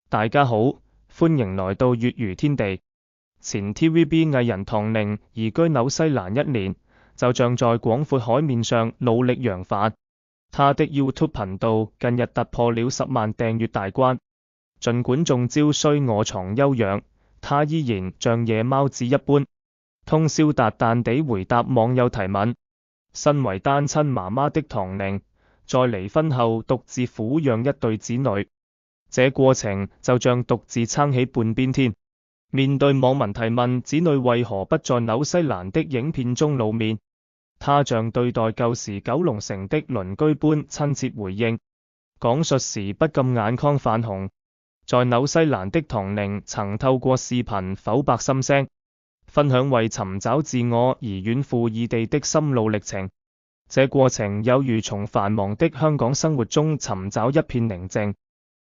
大家好，歡迎來到粵語天地。前 TVB 藝人唐寧移居紐西蘭1年，就像在廣闊海面上努力揚帆。他的 YouTube 頻道近日突破了10萬訂閱大關。儘管中招需臥床休養，他依然像夜貓子一般，通宵達旦地回答網友提問。身為單親媽媽的唐寧，在離婚後獨自撫養一對子女，這過程就像獨自撐起半邊天。面對網民提問子女為何不在紐西蘭的影片中露面，他像對待舊時九龍城的鄰居般親切回應，講述時不禁眼眶泛紅。在紐西蘭的唐寧曾透過視頻剖白心聲，分享為尋找自我而遠赴異地的心路歷程。這過程有如從繁忙的香港生活中尋找一片寧靜。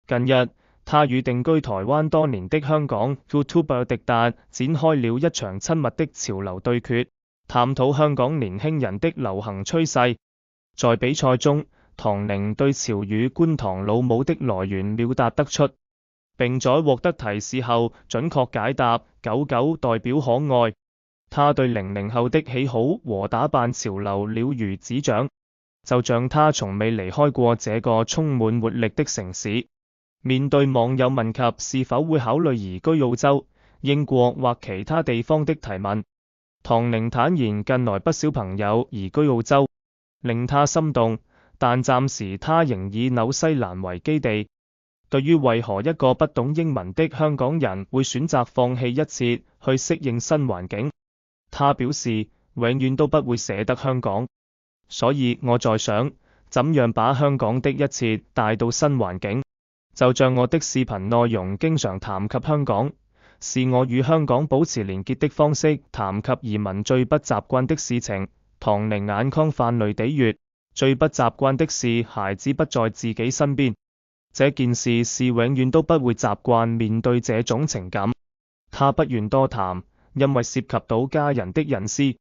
近日，他與定居台灣多年的香港 YouTuber 迪達展開了一場親密的潮流對決，探討香港年輕人的流行趨勢。在比賽中，唐寧對潮語觀塘老母的來源秒答得出，並在獲得提示後準確解答狗狗代表可愛。他對00後的喜好和打扮潮流了如指掌，就像他從未離開過這個充滿活力的城市。面對網友問及是否會考慮移居澳洲、英國或其他地方的提問，唐寧坦言近來不少朋友移居澳洲，令他心動，但暫時他仍以紐西蘭為基地。對於為何一個不懂英文的香港人會選擇放棄一切去適應新環境，他表示永遠都不會捨得香港，所以我在想怎樣把香港的一切帶到新環境。就像我的視頻內容經常談及香港，是我與香港保持連結的方式。談及移民最不習慣的事情，唐寧眼眶泛淚地說，最不習慣的是孩子不在自己身邊，這件事是永遠都不會習慣面對這種情感。他不願多談，因為涉及到家人的隱私。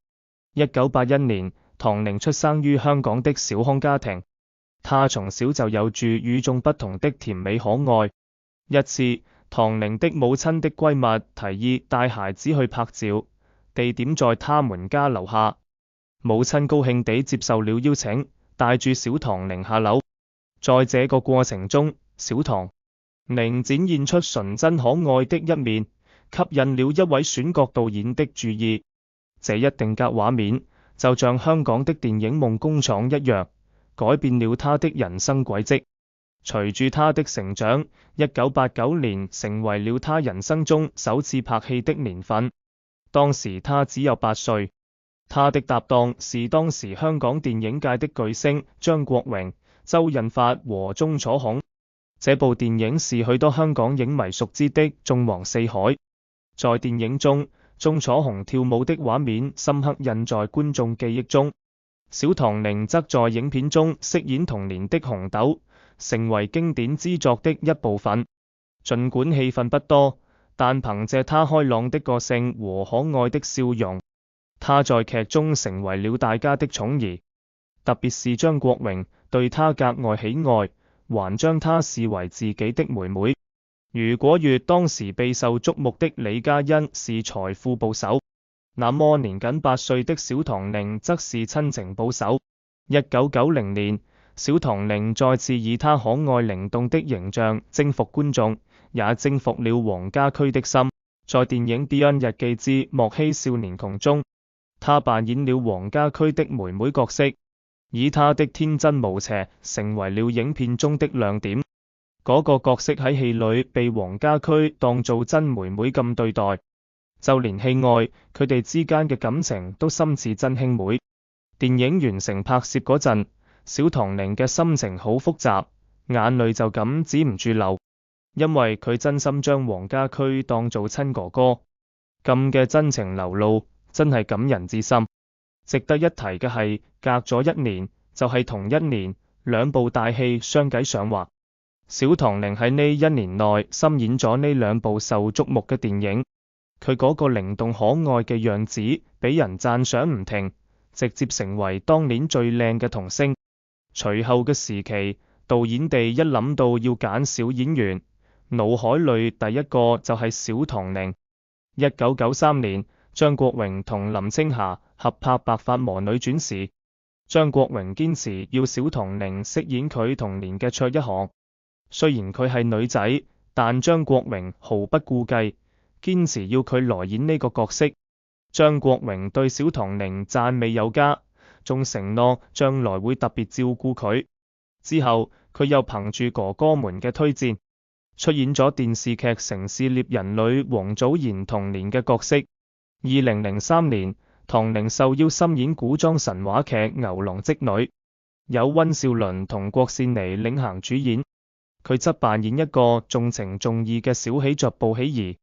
1981年，唐寧出生於香港的小康家庭。他從小就有住與眾不同的甜美可愛。一次，唐寧的母親的閨蜜提議帶孩子去拍照，地點在他們家樓下。母親高興地接受了邀請，帶住小唐寧下樓。在這個過程中，小唐寧展現出純真可愛的一面，吸引了一位選角導演的注意。這一定格畫面，就像香港的電影夢工廠一樣，改變了他的人生軌跡。隨住他的成長，1989年成為了他人生中首次拍戲的年份。當時他只有8歲。他的搭檔是當時香港電影界的巨星張國榮、周潤發和鐘楚紅。這部電影是許多香港影迷熟知的《縱橫四海》。在電影中，鐘楚紅跳舞的畫面深刻印在觀眾記憶中。小唐寧則在影片中飾演童年的紅豆，成為經典之作的一部分。儘管戲份不多，但憑借他開朗的個性和可愛的笑容，他在劇中成為了大家的寵兒。特別是張國榮對他格外喜愛，還將他視為自己的妹妹。如果與當時備受矚目的李嘉欣是財富部首，那麼年僅8歲的小唐寧則是親情部首。1990年，小唐寧再次以他可愛靈動的形象征服觀眾，也征服了黃家駒的心。在電影《Beyond 日記之莫欺少年窮》中，他扮演了黃家駒的妹妹角色，以他的天真無邪成為了影片中的亮點。嗰個角色喺戲裏被黃家駒當做真妹妹咁對待，就連戲外佢哋之間嘅感情都深似真兄妹。電影完成拍攝嗰陣，小唐寧嘅心情好複雜，眼淚就咁止唔住流，因為佢真心將黃家駒當做親哥哥，咁嘅真情流露真係感人至深。值得一提嘅係，隔咗1年，就係同一年2部大戲相繼上畫。小唐寧喺呢1年內深演咗呢2部受矚目嘅電影，佢嗰個靈動可愛嘅樣子俾人讚賞唔停，直接成為當年最靚嘅童星。隨後嘅時期，導演哋一諗到要揀小演員，腦海裏第一個就係小唐寧。1993年，張國榮同林青霞合拍《白髮魔女傳》時，張國榮堅持要小唐寧飾演佢童年嘅卓一航。雖然佢係女仔，但張國榮毫不顧忌，堅持要佢來演呢個角色。張國榮對小唐寧讚美有加，仲承諾將來會特別照顧佢。之後，佢又憑住哥哥們嘅推薦，出演咗電視劇《城市獵人》裏王祖賢童年嘅角色。2003年，唐寧受邀參演古裝神話劇《牛郎織女》，有溫兆倫同郭羨妮領銜主演。佢則扮演一個重情重義嘅小喜鵲步喜兒。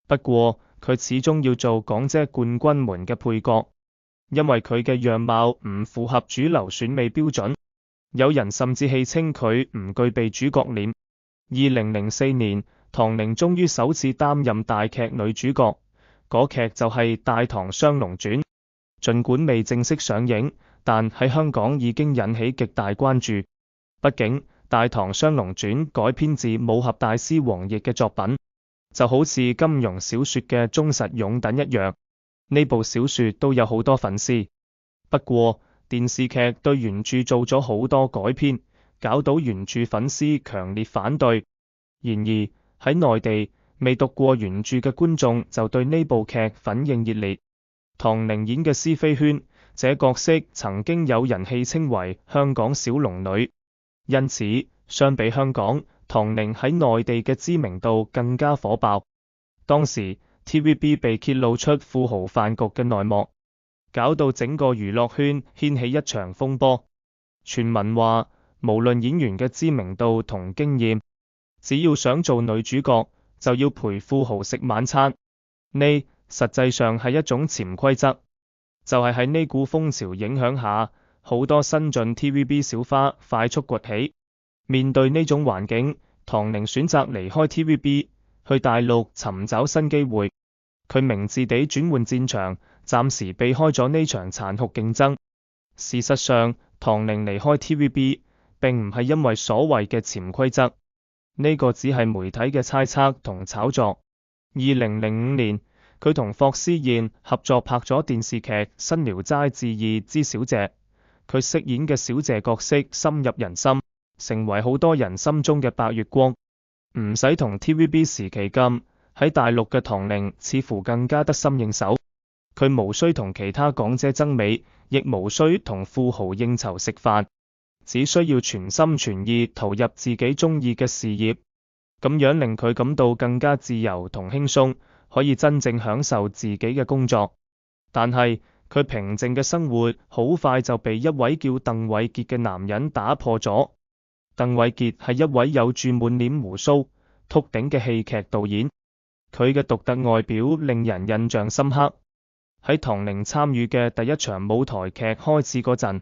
不過，佢始終要做港姐冠軍們嘅配角，因為佢嘅樣貌唔符合主流選美標準。有人甚至戲稱佢唔具備主角臉。2004年，唐寧終於首次擔任大劇女主角，嗰劇就係《大唐雙龍傳》。儘管未正式上映，但喺香港已經引起極大關注。畢竟，《大唐雙龍傳》改編自武俠大師黃易嘅作品，就好似金庸小說嘅忠實擁躉一樣。呢部小說都有好多粉絲，不過電視劇對原著做咗好多改編，搞到原著粉絲強烈反對。然而喺內地，未讀過原著嘅觀眾就對呢部劇反應熱烈。唐寧演嘅施飛萱，這角色曾經有人戲稱為香港小龍女，因此相比香港，唐寧喺內地嘅知名度更加火爆。當時 TVB 被揭露出富豪飯局嘅內幕，搞到整個娛樂圈掀起一場風波。傳聞話，無論演員嘅知名度同經驗，只要想做女主角，就要陪富豪食晚餐。呢實際上係一種潛規則。就係喺呢股風潮影響下，好多新晉 TVB 小花快速崛起。面對呢種環境，唐寧選擇離開 TVB，去大陸尋找新機會。佢明智地轉換戰場，暫時避開咗呢場殘酷競爭。事實上，唐寧離開 TVB 並唔係因為所謂嘅潛規則，呢個只係媒體嘅猜測同炒作。2005年，佢同霍思燕合作拍咗電視劇《新聊齋志異之小謝》，佢飾演嘅小謝角色深入人心，成為好多人心中嘅白月光。唔使同 TVB 時期咁，喺大陸嘅唐寧似乎更加得心應手。佢無需同其他港姐爭美，亦無需同富豪應酬食飯，只需要全心全意投入自己中意嘅事業，咁樣令佢感到更加自由同輕鬆，可以真正享受自己嘅工作。但係佢平靜嘅生活好快就被一位叫鄧偉傑嘅男人打破咗。鄧偉傑係一位有住滿臉鬍鬚、禿頂嘅戲劇導演，佢嘅獨特外表令人印象深刻。喺唐寧參與嘅第一場舞台劇開始嗰陣，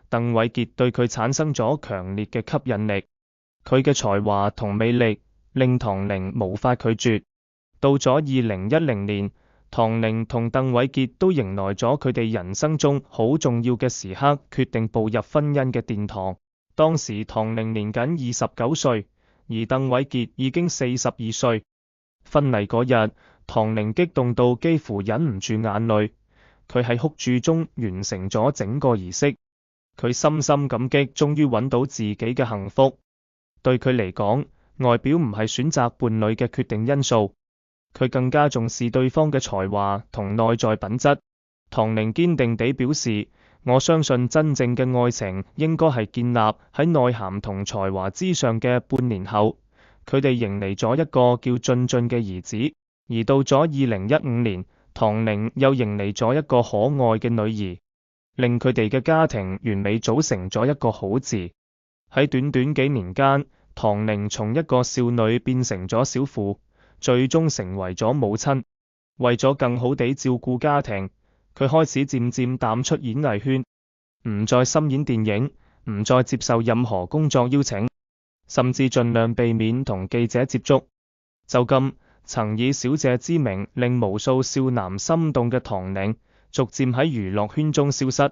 鄧偉傑對佢產生咗強烈嘅吸引力，佢嘅才華同魅力令唐寧無法拒絕。到咗2010年，唐寧同鄧偉傑都迎來咗佢哋人生中好重要嘅時刻，決定步入婚姻嘅殿堂。當時唐寧年僅29歲，而鄧偉傑已經42歲。婚禮嗰日，唐寧激動到幾乎忍唔住眼淚，佢喺哭柱中完成咗整個儀式。佢深深感激終於揾到自己嘅幸福。對佢嚟講，外表唔係選擇伴侶嘅決定因素，佢更加重視對方嘅才華同內在品質。唐寧堅定地表示，我相信真正嘅愛情應該係建立喺內涵同才華之上嘅。半年後，佢哋迎嚟咗一個叫俊俊嘅兒子，而到咗2015年，唐寧又迎嚟咗一個可愛嘅女兒，令佢哋嘅家庭完美組成咗一個好字。喺短短幾年間，唐寧從一個少女變成咗小婦，最終成為咗母親。為咗更好地照顧家庭，佢開始漸漸淡出演藝圈，唔再深演電影，唔再接受任何工作邀請，甚至盡量避免同記者接觸。就咁，曾以小謝之名令無數少男心動嘅唐寧，逐漸喺娛樂圈中消失。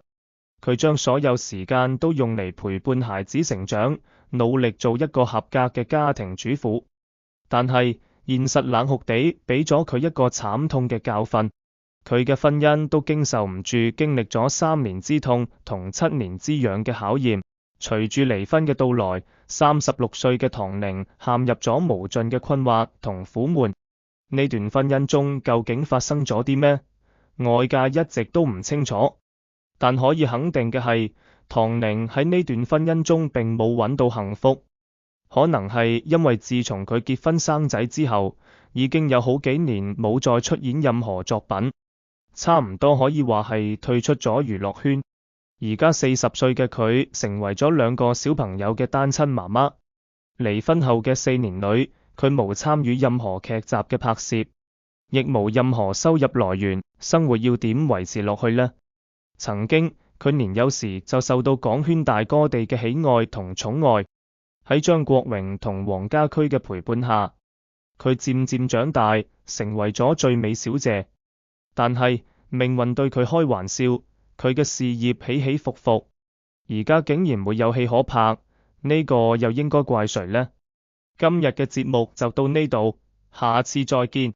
佢將所有時間都用嚟陪伴孩子成長，努力做一個合格嘅家庭主婦。但係現實冷酷地俾咗佢一個慘痛嘅教訓，佢嘅婚姻都經受唔住經歷咗3年之痛同7年之癢嘅考驗。隨住離婚嘅到來，36歲嘅唐寧陷入咗無盡嘅困惑同苦悶。呢段婚姻中究竟發生咗啲咩？外界一直都唔清楚，但可以肯定嘅係，唐寧喺呢段婚姻中並冇揾到幸福。可能係因為自從佢結婚生仔之後，已經有好幾年冇再出演任何作品，差唔多可以話係退出咗娛樂圈。而家40歲嘅佢成為咗2個小朋友嘅單親媽媽。離婚後嘅4年裏，佢無參與任何劇集嘅拍攝，亦無任何收入來源，生活要點維持落去呢？曾經，佢年幼時就受到港圈大哥哋嘅喜愛同寵愛，喺張國榮同黃家駒嘅陪伴下，佢漸漸長大，成為咗最美小姐。但係命運對佢開玩笑，佢嘅事業起起伏伏，而家竟然沒有戲可拍，呢個又應該怪誰呢？今日嘅節目就到呢度，下次再見。